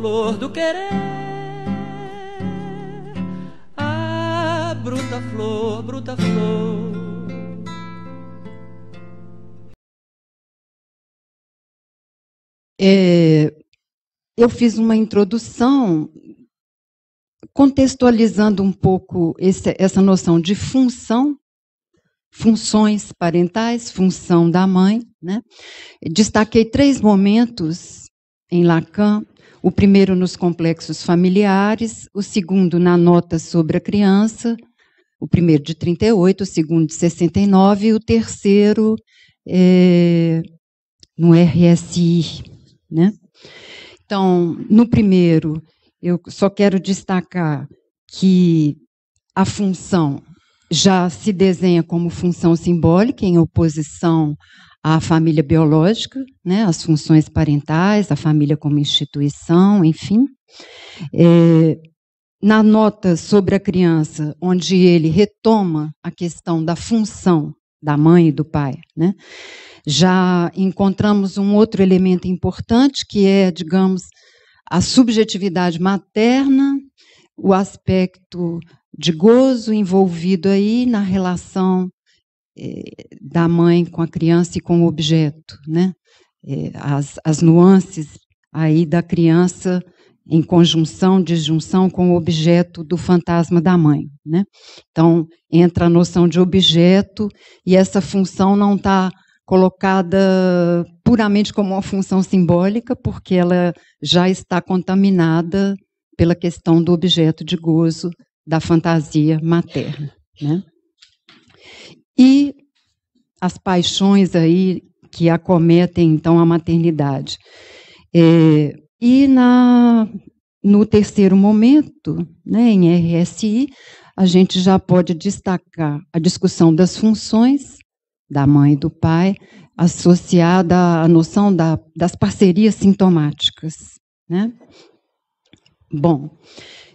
flor do querer, ah, bruta flor, bruta flor. Eu fiz uma introdução contextualizando um pouco essa noção de função, funções parentais, função da mãe, né? Destaquei 3 momentos em Lacan: o primeiro nos complexos familiares, o segundo na nota sobre a criança, o primeiro de 38, o segundo de 69, e o terceiro no RSI, né? Então, no primeiro, eu só quero destacar que a função já se desenha como função simbólica, em oposição à família biológica, né, as funções parentais, a família como instituição, enfim. Na nota sobre a criança, onde ele retoma a questão da função da mãe e do pai, né, já encontramos um outro elemento importante, que é, digamos, a subjetividade materna, o aspecto de gozo envolvido aí na relação da mãe com a criança e com o objeto, né? As nuances aí da criança em conjunção, disjunção com o objeto do fantasma da mãe, né? Então, entra a noção de objeto, e essa função não está colocada puramente como uma função simbólica, porque ela já está contaminada pela questão do objeto de gozo da fantasia materna, né? E as paixões aí que acometem, então, a maternidade. E no terceiro momento, né, em RSI, a gente já pode destacar a discussão das funções da mãe e do pai, associada à noção das parcerias sintomáticas, né? Bom,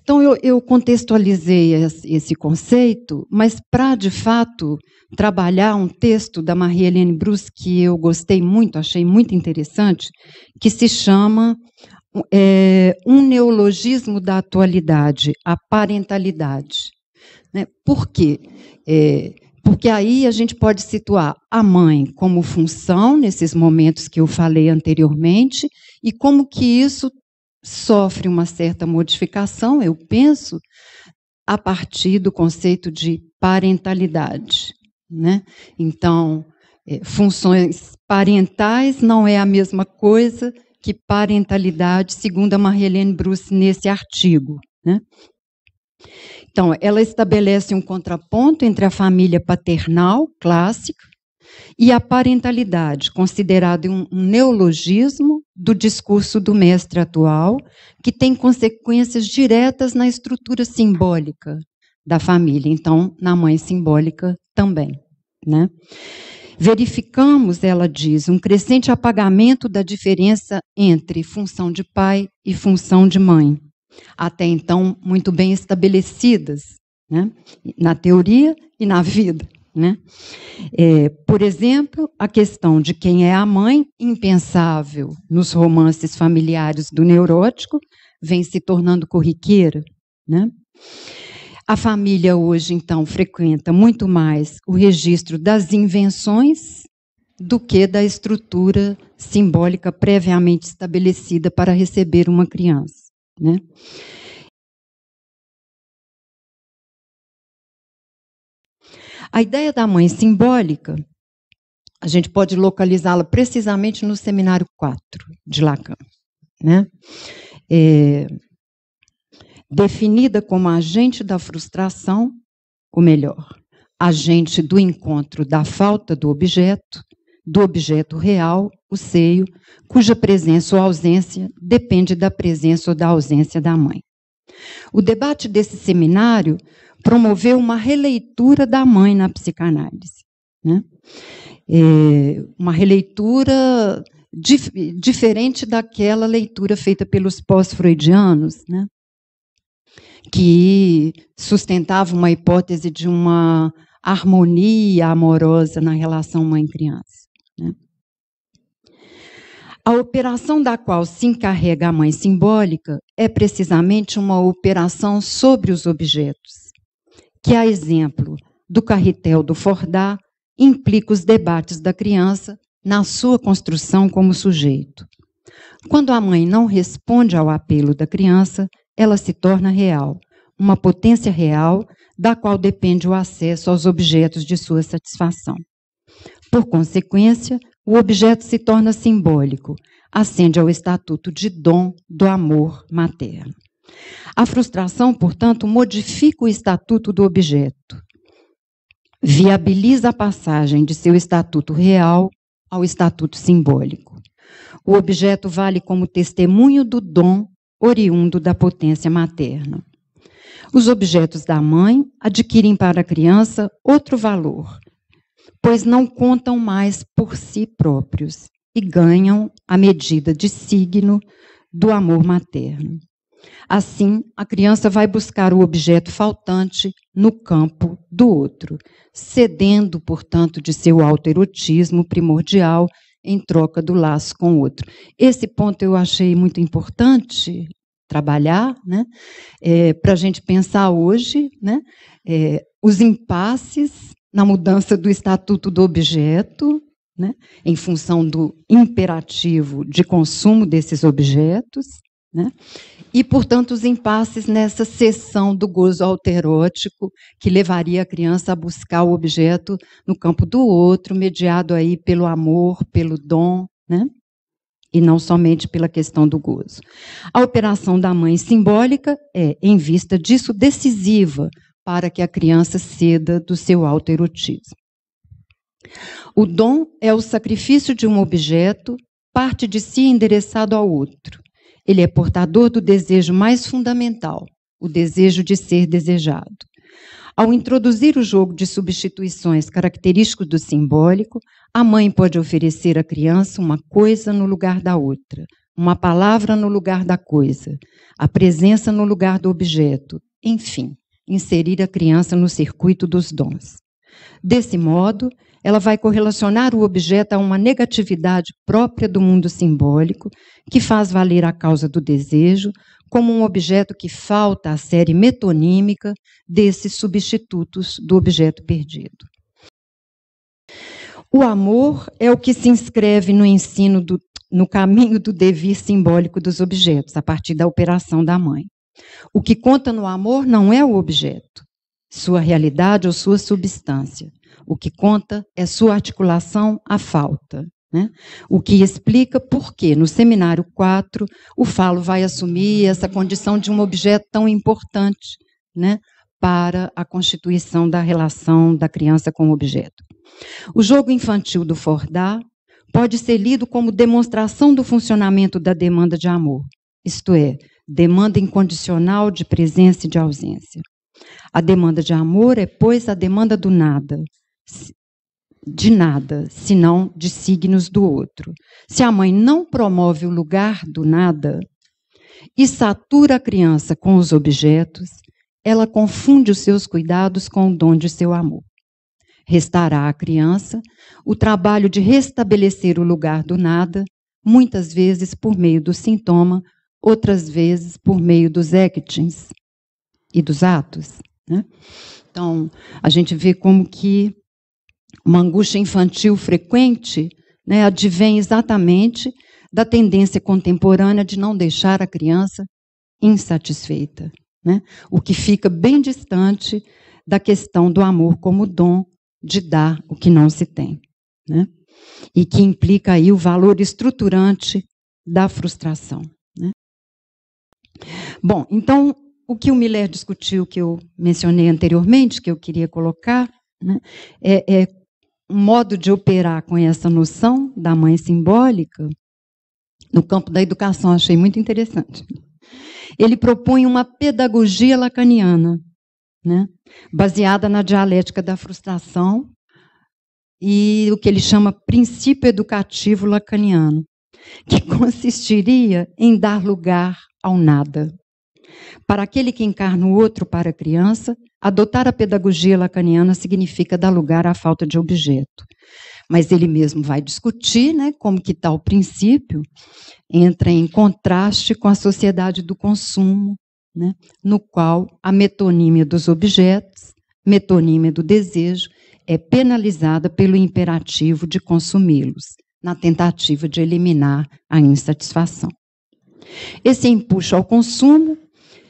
então eu contextualizei esse conceito, mas para, de fato, trabalhar um texto da Marie-Hélène Bruce que eu gostei muito, achei muito interessante, que se chama Um Neologismo da Atualidade, a Parentalidade. Né? Por quê? Porque aí a gente pode situar a mãe como função, nesses momentos que eu falei anteriormente, e como que isso sofre uma certa modificação, eu penso, a partir do conceito de parentalidade, né? Então, funções parentais não é a mesma coisa que parentalidade, segundo a Marie-Hélène Bruce nesse artigo, né? Então, ela estabelece um contraponto entre a família paternal, clássica, e a parentalidade, considerada um neologismo do discurso do mestre atual, que tem consequências diretas na estrutura simbólica da família, então, na mãe simbólica também, né? Verificamos, ela diz, um crescente apagamento da diferença entre função de pai e função de mãe, até então muito bem estabelecidas, né, na teoria e na vida, né? Por exemplo, a questão de quem é a mãe, impensável nos romances familiares do neurótico, vem se tornando corriqueira, né? A família hoje, então, frequenta muito mais o registro das invenções do que da estrutura simbólica previamente estabelecida para receber uma criança, né? A ideia da mãe simbólica, a gente pode localizá-la precisamente no Seminário 4 de Lacan, né? Definida como agente da frustração, ou melhor, agente do encontro da falta do objeto real, o seio, cuja presença ou ausência depende da presença ou da ausência da mãe. O debate desse seminário promoveu uma releitura da mãe na psicanálise, né? Uma releitura diferente daquela leitura feita pelos pós-freudianos, né? Que sustentava uma hipótese de uma harmonia amorosa na relação mãe-criança, né? A operação da qual se encarrega a mãe simbólica é precisamente uma operação sobre os objetos, que, a exemplo do carretel do Fordá, implica os debates da criança na sua construção como sujeito. Quando a mãe não responde ao apelo da criança, ela se torna real, uma potência real da qual depende o acesso aos objetos de sua satisfação. Por consequência, o objeto se torna simbólico, ascende ao estatuto de dom do amor materno. A frustração, portanto, modifica o estatuto do objeto, viabiliza a passagem de seu estatuto real ao estatuto simbólico. O objeto vale como testemunho do dom oriundo da potência materna. Os objetos da mãe adquirem para a criança outro valor, pois não contam mais por si próprios e ganham a medida de signo do amor materno. Assim, a criança vai buscar o objeto faltante no campo do outro, cedendo, portanto, de seu autoerotismo primordial em troca do laço com o outro. Esse ponto eu achei muito importante trabalhar, né, para a gente pensar hoje, né, os impasses na mudança do estatuto do objeto, né, em função do imperativo de consumo desses objetos, né, e, portanto, os impasses nessa cessão do gozo autoerótico que levaria a criança a buscar o objeto no campo do outro, mediado aí pelo amor, pelo dom, né, e não somente pela questão do gozo. A operação da mãe simbólica é, em vista disso, decisiva para que a criança ceda do seu autoerotismo. O dom é o sacrifício de um objeto, parte de si endereçado ao outro. Ele é portador do desejo mais fundamental, o desejo de ser desejado. Ao introduzir o jogo de substituições característico do simbólico, a mãe pode oferecer à criança uma coisa no lugar da outra, uma palavra no lugar da coisa, a presença no lugar do objeto, enfim, inserir a criança no circuito dos dons. Desse modo, ela vai correlacionar o objeto a uma negatividade própria do mundo simbólico, que faz valer a causa do desejo como um objeto que falta à série metonímica desses substitutos do objeto perdido. O amor é o que se inscreve no ensino no caminho do devir simbólico dos objetos, a partir da operação da mãe. O que conta no amor não é o objeto, sua realidade ou sua substância. O que conta é sua articulação à falta, né? O que explica por que, no seminário 4, o falo vai assumir essa condição de um objeto tão importante, né, para a constituição da relação da criança com o objeto. O jogo infantil do Fordá pode ser lido como demonstração do funcionamento da demanda de amor, isto é, demanda incondicional de presença e de ausência. A demanda de amor é, pois, a demanda do nada, de nada, senão de signos do outro. Se a mãe não promove o lugar do nada e satura a criança com os objetos, ela confunde os seus cuidados com o dom de seu amor. Restará à criança o trabalho de restabelecer o lugar do nada, muitas vezes por meio do sintoma, outras vezes por meio dos actings e dos atos, né? Então, a gente vê como que uma angústia infantil frequente, né, advém exatamente da tendência contemporânea de não deixar a criança insatisfeita, né? O que fica bem distante da questão do amor como dom de dar o que não se tem, né? E que implica aí o valor estruturante da frustração, né? Bom, então, o que o Miller discutiu, que eu mencionei anteriormente, que eu queria colocar, né, é um modo de operar com essa noção da mãe simbólica no campo da educação, achei muito interessante. Ele propõe uma pedagogia lacaniana, né, baseada na dialética da frustração e o que ele chama princípio educativo lacaniano, que consistiria em dar lugar ao nada. Para aquele que encarna o outro para a criança, Adotar a pedagogia lacaniana significa dar lugar à falta de objeto. Mas ele mesmo vai discutir, né, como que tal princípio entra em contraste com a sociedade do consumo, né, no qual a metonímia dos objetos, metonímia do desejo, é penalizada pelo imperativo de consumi-los, na tentativa de eliminar a insatisfação. Esse empuxo ao consumo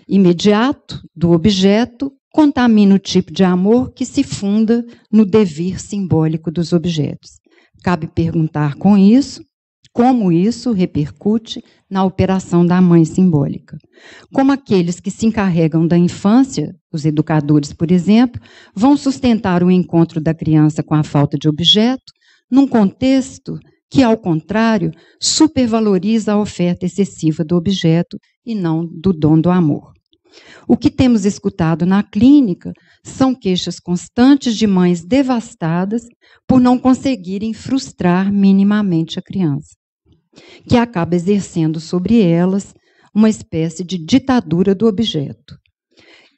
imediato do objeto contamina o tipo de amor que se funda no devir simbólico dos objetos. Cabe perguntar com isso, como isso repercute na operação da mãe simbólica. Como aqueles que se encarregam da infância, os educadores, por exemplo, vão sustentar o encontro da criança com a falta de objeto, num contexto que, ao contrário, supervaloriza a oferta excessiva do objeto e não do dom do amor. O que temos escutado na clínica são queixas constantes de mães devastadas por não conseguirem frustrar minimamente a criança, que acaba exercendo sobre elas uma espécie de ditadura do objeto.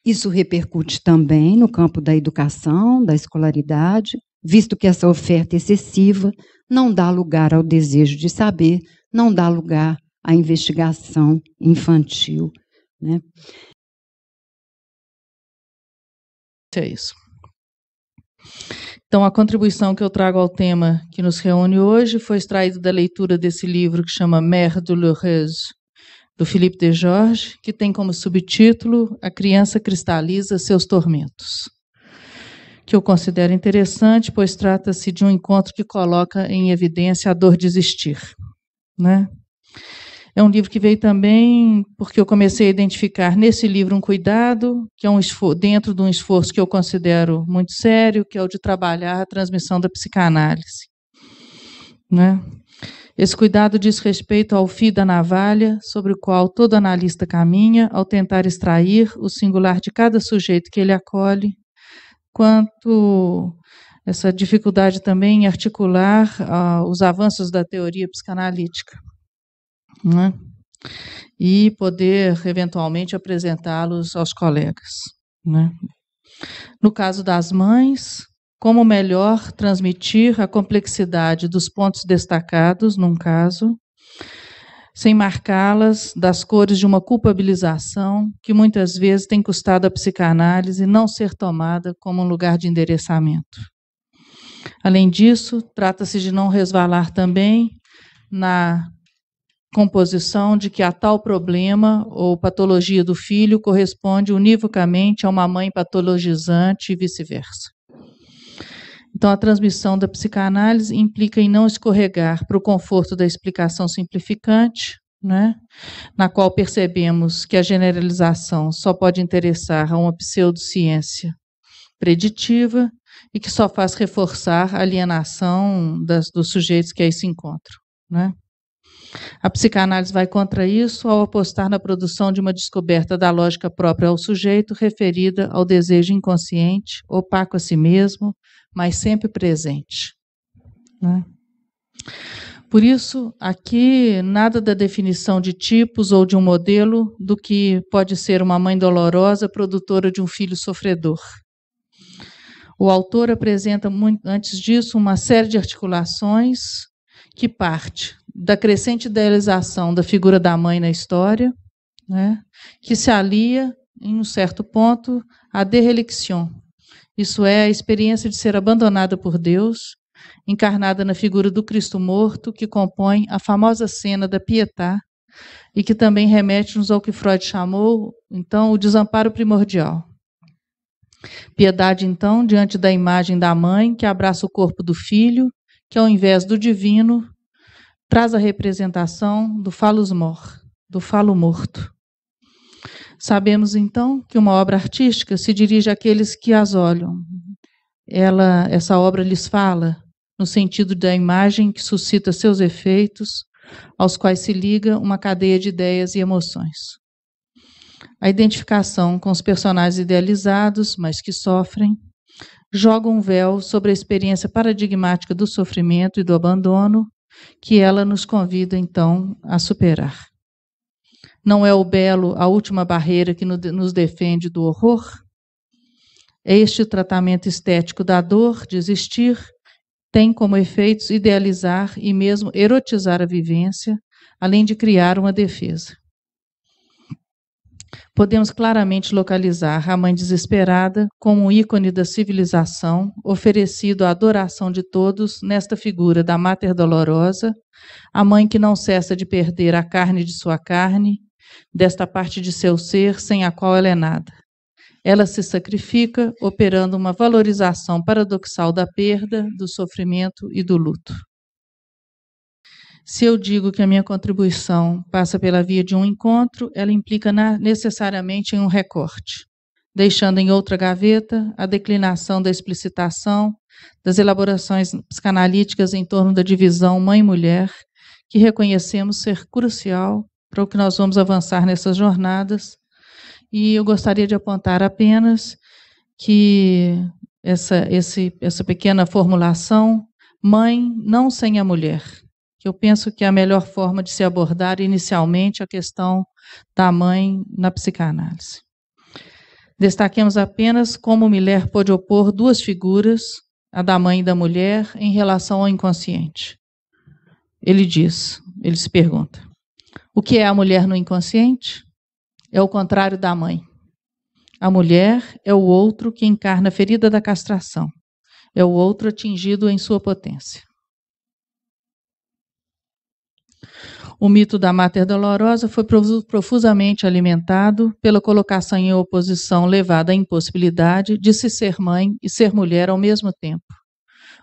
Isso repercute também no campo da educação, da escolaridade, visto que essa oferta excessiva não dá lugar ao desejo de saber, não dá lugar à investigação infantil, né? É isso. Então, a contribuição que eu trago ao tema que nos reúne hoje foi extraída da leitura desse livro que chama Mère douloureuse, do Philippe Desjorges, que tem como subtítulo A Criança Cristaliza Seus Tormentos, que eu considero interessante, pois trata-se de um encontro que coloca em evidência a dor de existir, né? É um livro que veio também porque eu comecei a identificar nesse livro um cuidado, que é dentro de um esforço que eu considero muito sério, que é o de trabalhar a transmissão da psicanálise, né? Esse cuidado diz respeito ao fio da navalha, sobre o qual todo analista caminha ao tentar extrair o singular de cada sujeito que ele acolhe, quanto essa dificuldade também em articular os avanços da teoria psicanalítica, né? E poder, eventualmente, apresentá-los aos colegas, né? No caso das mães, como melhor transmitir a complexidade dos pontos destacados, num caso, sem marcá-las das cores de uma culpabilização que muitas vezes tem custado à psicanálise não ser tomada como um lugar de endereçamento. Além disso, trata-se de não resvalar também na composição de que a tal problema ou patologia do filho corresponde univocamente a uma mãe patologizante e vice-versa. Então, a transmissão da psicanálise implica em não escorregar para o conforto da explicação simplificante, né, na qual percebemos que a generalização só pode interessar a uma pseudociência preditiva e que só faz reforçar a alienação dos sujeitos que aí se encontram, né? A psicanálise vai contra isso ao apostar na produção de uma descoberta da lógica própria ao sujeito, referida ao desejo inconsciente, opaco a si mesmo, mas sempre presente, né? Por isso, aqui, nada da definição de tipos ou de um modelo do que pode ser uma mãe dolorosa, produtora de um filho sofredor. O autor apresenta, antes disso, uma série de articulações que parte da crescente idealização da figura da mãe na história, né, que se alia, em um certo ponto, à dereliction, isso é, a experiência de ser abandonada por Deus, encarnada na figura do Cristo morto, que compõe a famosa cena da Pietà, e que também remete-nos ao que Freud chamou, então, o desamparo primordial. Piedade, então, diante da imagem da mãe, que abraça o corpo do filho, que, ao invés do divino, traz a representação do phallus mor, do falo morto. Sabemos, então, que uma obra artística se dirige àqueles que as olham. Essa obra lhes fala, no sentido da imagem que suscita seus efeitos, aos quais se liga uma cadeia de ideias e emoções. A identificação com os personagens idealizados, mas que sofrem, joga um véu sobre a experiência paradigmática do sofrimento e do abandono, que ela nos convida, então, a superar. Não é o belo a última barreira que nos defende do horror? Este tratamento estético da dor, de existir, tem como efeitos idealizar e mesmo erotizar a vivência, além de criar uma defesa. Podemos claramente localizar a mãe desesperada como um ícone da civilização, oferecido à adoração de todos nesta figura da Mater Dolorosa, a mãe que não cessa de perder a carne de sua carne, desta parte de seu ser sem a qual ela é nada. Ela se sacrifica, operando uma valorização paradoxal da perda, do sofrimento e do luto. Se eu digo que a minha contribuição passa pela via de um encontro, ela implica necessariamente em um recorte, deixando em outra gaveta a declinação da explicitação, das elaborações psicanalíticas em torno da divisão mãe-mulher, que reconhecemos ser crucial para o que nós vamos avançar nessas jornadas. E eu gostaria de apontar apenas que essa pequena formulação, mãe não sem a mulher, que eu penso que é a melhor forma de se abordar inicialmente a questão da mãe na psicanálise. Destaquemos apenas como Miller pôde opor duas figuras, a da mãe e da mulher, em relação ao inconsciente. Ele se pergunta, o que é a mulher no inconsciente? É o contrário da mãe. A mulher é o outro que encarna a ferida da castração. É o outro atingido em sua potência. O mito da Mater Dolorosa foi profusamente alimentado pela colocação em oposição levada à impossibilidade de se ser mãe e ser mulher ao mesmo tempo,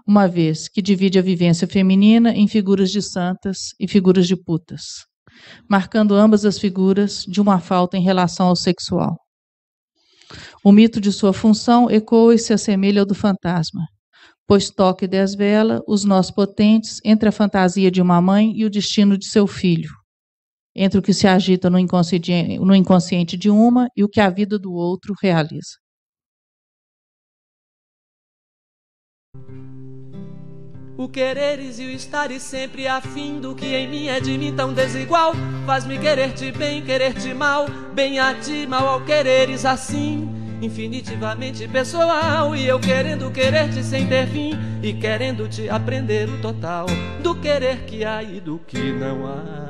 uma vez que divide a vivência feminina em figuras de santas e figuras de putas, marcando ambas as figuras de uma falta em relação ao sexual. O mito de sua função ecoa e se assemelha ao do fantasma, pois toca e desvela os nós potentes entre a fantasia de uma mãe e o destino de seu filho, entre o que se agita no inconsciente de uma e o que a vida do outro realiza. O quereres e o estares sempre a fim do que em mim é de mim tão desigual, faz-me querer-te bem, querer-te mal, bem a ti, mal ao quereres assim, infinitivamente pessoal, e eu querendo querer-te sem ter fim, e querendo-te aprender o total do querer que há e do que não há.